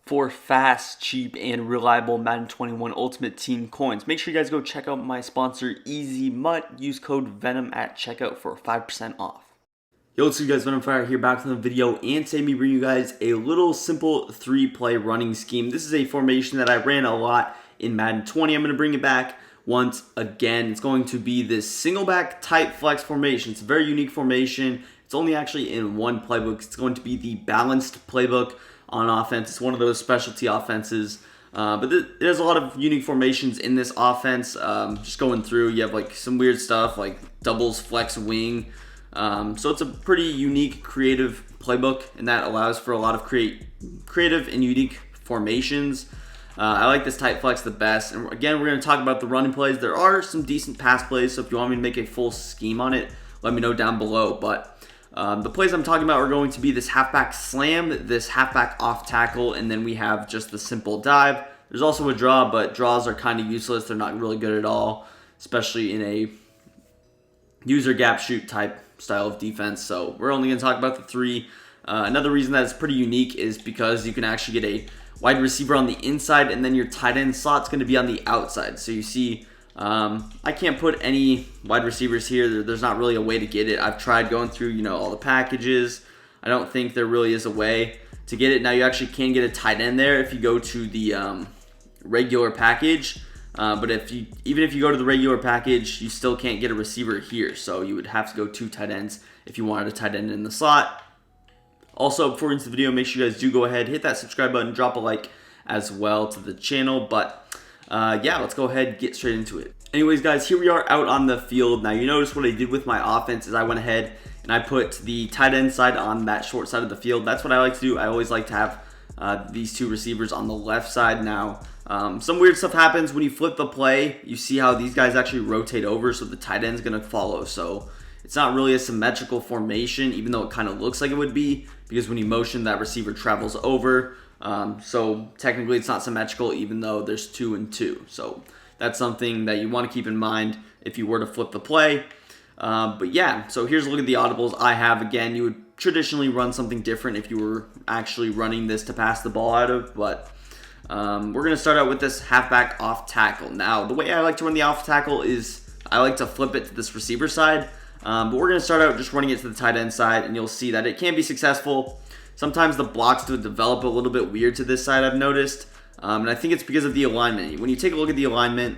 for fast, cheap, and reliable Madden 21 Ultimate Team coins. Make sure you guys go check out my sponsor, Easy Mutt. Use code VENOM at checkout for 5% off. Yo, what's up, you guys? Venomfire here, back with another video, and today we bring you guys a little simple 3-play running scheme. This is a formation that I ran a lot in Madden 20. I'm going to bring it back once again. It's going to be this single back tight flex formation. It's a very unique formation. It's only actually in one playbook. It's going to be the balanced playbook on offense. It's one of those specialty offenses. But there's a lot of unique formations in this offense. Just going through, you have like some weird stuff like doubles, flex, wing. So it's a pretty unique, creative playbook, and that allows for a lot of creative and unique formations. I like this tight flex the best. And again, we're going to talk about the running plays. There are some decent pass plays, so if you want me to make a full scheme on it, let me know down below. But the plays I'm talking about are going to be this halfback slam, this halfback off tackle, and then we have just the simple dive. There's also a draw, but draws are kind of useless. They're not really good at all, especially in a user gap shoot type style of defense. So we're only going to talk about the three. Another reason that it's pretty unique is because you can actually get a wide receiver on the inside, and then your tight end slot's going to be on the outside. So you see, I can't put any wide receivers here. There's not really a way to get it. I've tried going through, all the packages. I don't think there really is a way to get it. Now you actually can get a tight end there if you go to the regular package. But even if you go to the regular package, you still can't get a receiver here. So you would have to go 2 tight ends if you wanted a tight end in the slot. Also, before we get into the video, make sure you guys do go ahead, hit that subscribe button, drop a like as well to the channel. But yeah, let's go ahead and get straight into it. Anyways, guys, here we are out on the field. Now, you notice what I did with my offense is I went ahead and I put the tight end side on that short side of the field. That's what I like to do. I always like to have these 2 receivers on the left side. Now, some weird stuff happens when you flip the play. You see how these guys actually rotate over, so the tight end's going to follow. So it's not really a symmetrical formation, even though it kind of looks like it would be, because when you motion, that receiver travels over. So technically it's not symmetrical, even though there's 2 and 2. So that's something that you want to keep in mind if you were to flip the play. But yeah, so here's a look at the audibles I have. Again, you would traditionally run something different if you were actually running this to pass the ball out of, but we're going to start out with this halfback off tackle. Now, the way I like to run the off tackle is I like to flip it to this receiver side, but we're going to start out just running it to the tight end side, and you'll see that it can be successful. Sometimes the blocks do develop a little bit weird to this side, I've noticed, and I think it's because of the alignment. When you take a look at the alignment,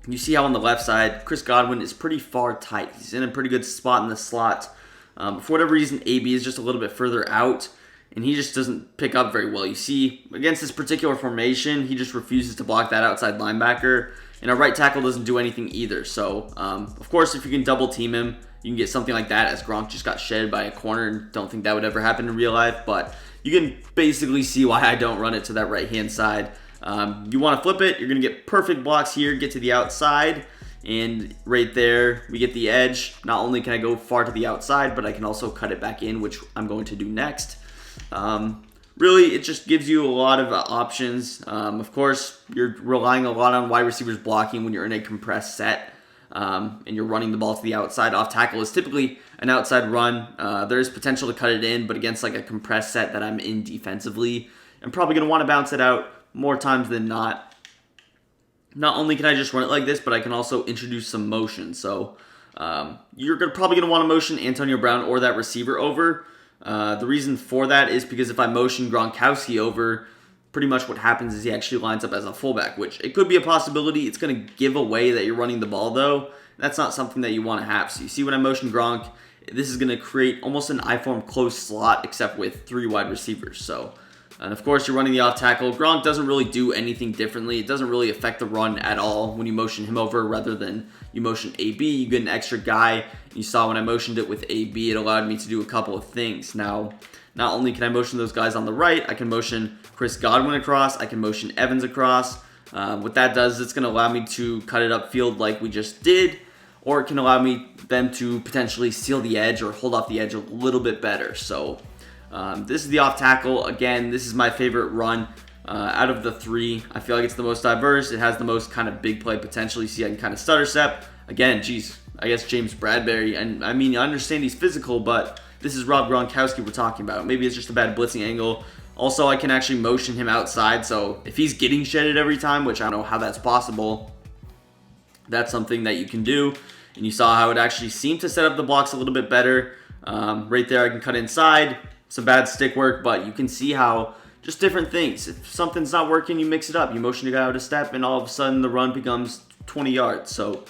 you see how on the left side, Chris Godwin is pretty far tight. He's in a pretty good spot in the slot. But for whatever reason, AB is just a little bit further out, and he just doesn't pick up very well. You see, against this particular formation, he just refuses to block that outside linebacker, and our right tackle doesn't do anything either. So, of course, if you can double team him, you can get something like that, as Gronk just got shedded by a corner, and don't think that would ever happen in real life, but you can basically see why I don't run it to that right-hand side. You want to flip it, you're going to get perfect blocks here, get to the outside, and right there, we get the edge. Not only can I go far to the outside, but I can also cut it back in, which I'm going to do next. Really, it just gives you a lot of options. Of course, you're relying a lot on wide receivers blocking when you're in a compressed set, and you're running the ball to the outside. Off tackle is typically an outside run. There is potential to cut it in, but against like a compressed set that I'm in defensively, I'm probably going to want to bounce it out more times than not. Not only can I just run it like this, but I can also introduce some motion. So you're probably going to want to motion Antonio Brown or that receiver over. The reason for that is because if I motion Gronkowski over, pretty much what happens is he actually lines up as a fullback, which it could be a possibility. It's going to give away that you're running the ball, though. That's not something that you want to have. So you see when I motion Gronk, this is going to create almost an I-form close slot, except with 3 wide receivers. So, and of course, you're running the off tackle. Gronk doesn't really do anything differently. It doesn't really affect the run at all when you motion him over rather than you motion AB. You get an extra guy. You saw when I motioned it with AB, it allowed me to do a couple of things. Now, not only can I motion those guys on the right, I can motion Chris Godwin across. I can motion Evans across. What that does is it's going to allow me to cut it upfield like we just did, or it can allow them to potentially seal the edge or hold off the edge a little bit better. So this is the off tackle. Again, this is my favorite run out of the 3. I feel like it's the most diverse. It has the most kind of big play potential. You see I can kind of stutter step. Again, geez, I guess James Bradbury. And I mean, I understand he's physical, but this is Rob Gronkowski we're talking about. Maybe it's just a bad blitzing angle. Also, I can actually motion him outside, so if he's getting shedded every time, which I don't know how that's possible, that's something that you can do. And you saw how it actually seemed to set up the blocks a little bit better. Right there, I can cut inside. Some bad stick work, but you can see how just different things. If something's not working, you mix it up. You motion a guy out a step, and all of a sudden the run becomes 20 yards. So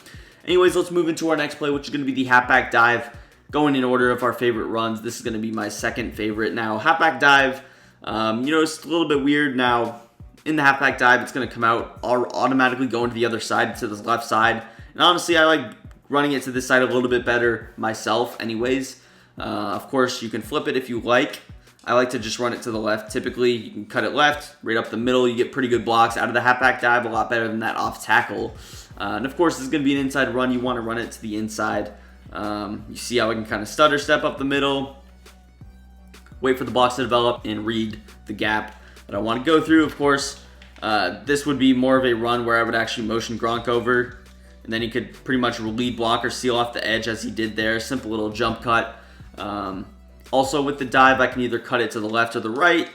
anyways, let's move into our next play, which is going to be the halfback dive. Going in order of our favorite runs, this is going to be my second favorite. Now, halfback dive, it's a little bit weird. Now, in the halfback dive, it's going to come out automatically going to the other side, to the left side. And honestly, I like running it to this side a little bit better myself anyways. Of course, you can flip it if you like. I like to just run it to the left. Typically, you can cut it left, right up the middle. You get pretty good blocks out of the halfback dive, a lot better than that off tackle. And of course, this is going to be an inside run. You want to run it to the inside. You see how I can kind of stutter step up the middle, wait for the blocks to develop, and read the gap that I want to go through. Of course, this would be more of a run where I would actually motion Gronk over, and then he could pretty much lead block or seal off the edge as he did there. Simple little jump cut. Also with the dive, I can either cut it to the left or the right.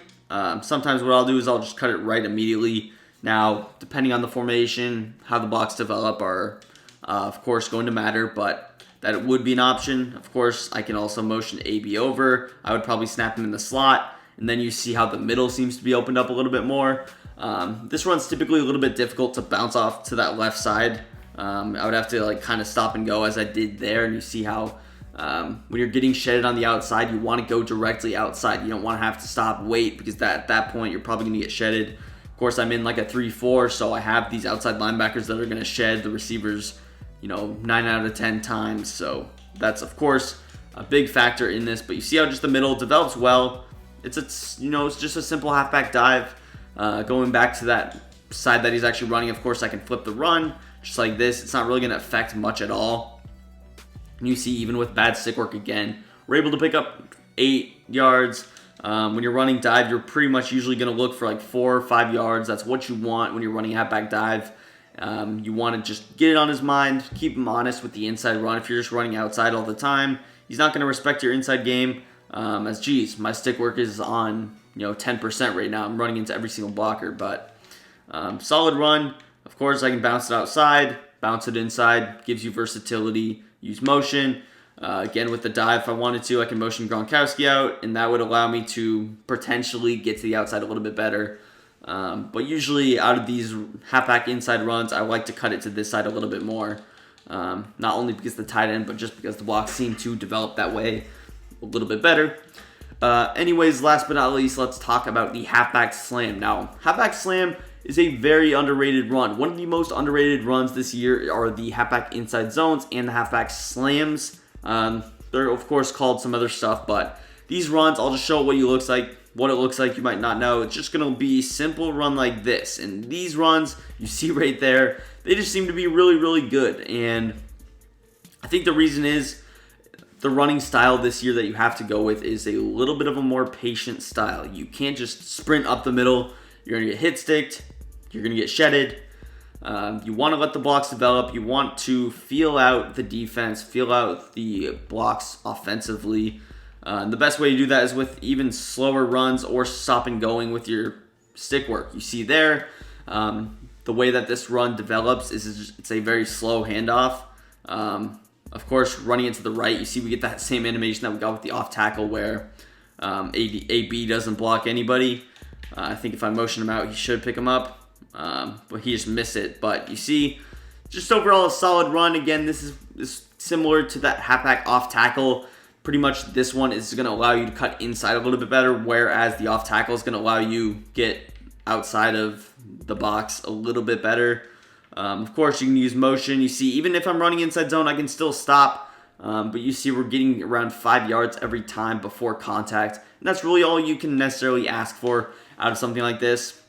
Sometimes what I'll do is I'll just cut it right immediately. Now, depending on the formation, how the blocks develop are, of course, going to matter, but that it would be an option. Of course, I can also motion AB over. I would probably snap him in the slot, and then you see how the middle seems to be opened up a little bit more. This run's typically a little bit difficult to bounce off to that left side. I would have to kind of stop and go as I did there, and you see how when you're getting shedded on the outside, you want to go directly outside. You don't want to have to stop, wait, because at that point, you're probably going to get shedded. Of course, I'm in like a 3-4, so I have these outside linebackers that are going to shed the receivers, 9 out of 10 times. So that's, of course, a big factor in this. But you see how just the middle develops well. It's just a simple halfback dive. Going back to that side that he's actually running, of course, I can flip the run just like this. It's not really going to affect much at all. And you see, even with bad stick work again, we're able to pick up 8 yards. When you're running dive, you're pretty much usually going to look for like 4 or 5 yards. That's what you want when you're running halfback dive. You want to just get it on his mind, keep him honest with the inside run. If you're just running outside all the time, he's not going to respect your inside game. My stick work is on 10% right now. I'm running into every single blocker, but solid run. Of course, I can bounce it outside, bounce it inside, gives you versatility. Use motion. Again, with the dive, if I wanted to, I can motion Gronkowski out, and that would allow me to potentially get to the outside a little bit better. But usually, out of these halfback inside runs, I like to cut it to this side a little bit more. Not only because the tight end, but just because the blocks seem to develop that way a little bit better. Anyways, last but not least, let's talk about the Halfback Slam. Now, Halfback Slam is a very underrated run. One of the most underrated runs this year are the halfback inside zones and the halfback slams. They're of course called some other stuff, but these runs, I'll just show what it looks like. You might not know. It's just gonna be simple run like this. And these runs you see right there, they just seem to be really, really good. And I think the reason is the running style this year that you have to go with is a little bit of a more patient style. You can't just sprint up the middle. You're gonna get hit sticked. You're going to get shedded. You want to let the blocks develop. You want to feel out the defense, feel out the blocks offensively. The best way to do that is with even slower runs or stop and going with your stick work. You see there, the way that this run develops is it's a very slow handoff. Of course, running into the right, you see we get that same animation that we got with the off tackle where AB doesn't block anybody. I think if I motion him out, he should pick him up. But he just missed it. But you see, just overall a solid run. Again, this is similar to that halfback off tackle. Pretty much this one is going to allow you to cut inside a little bit better, whereas the off tackle is going to allow you get outside of the box a little bit better. Of course, you can use motion. You see, even if I'm running inside zone, I can still stop. But you see we're getting around 5 yards every time before contact. And that's really all you can necessarily ask for out of something like this.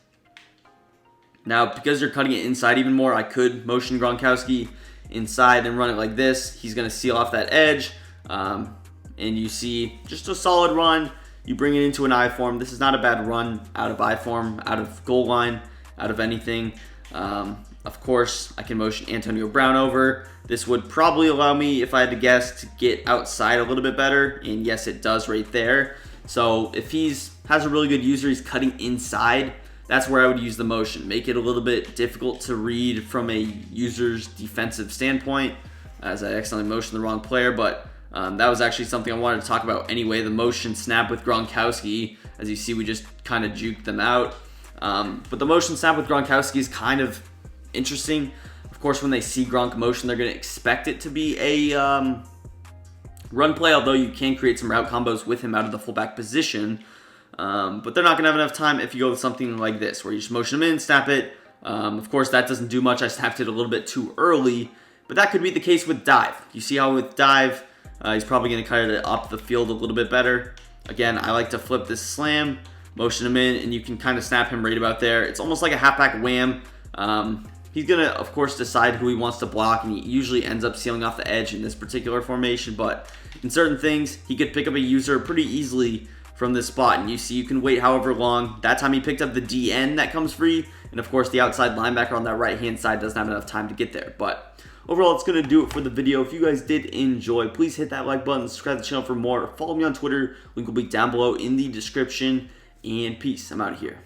Now, because you're cutting it inside even more, I could motion Gronkowski inside and run it like this. He's going to seal off that edge. And you see just a solid run. You bring it into an I form. This is not a bad run out of I form, out of goal line, out of anything. Of course, I can motion Antonio Brown over. This would probably allow me, if I had to guess, to get outside a little bit better. And yes, it does right there. So if has a really good user, he's cutting inside, that's where I would use the motion. Make it a little bit difficult to read from a user's defensive standpoint, as I accidentally motioned the wrong player, but that was actually something I wanted to talk about anyway. The motion snap with Gronkowski, as you see, we just kind of juked them out. But the motion snap with Gronkowski is kind of interesting. Of course, when they see Gronk motion, they're going to expect it to be a run play, although you can create some route combos with him out of the fullback position. But they're not going to have enough time if you go with something like this, where you just motion him in, snap it. Of course, that doesn't do much. I snapped it a little bit too early, but that could be the case with dive. You see how with dive, he's probably going to cut it up the field a little bit better. Again, I like to flip this slam, motion him in, and you can kind of snap him right about there. It's almost like a halfback wham. He's going to, of course, decide who he wants to block, and he usually ends up sealing off the edge in this particular formation. But in certain things, he could pick up a user pretty easily from this spot. And you see, you can wait however long. That time he picked up the DN that comes free. And of course, the outside linebacker on that right-hand side doesn't have enough time to get there. But overall, it's going to do it for the video. If you guys did enjoy, please hit that like button, subscribe to the channel for more. Follow me on Twitter. Link will be down below in the description. And peace. I'm out of here.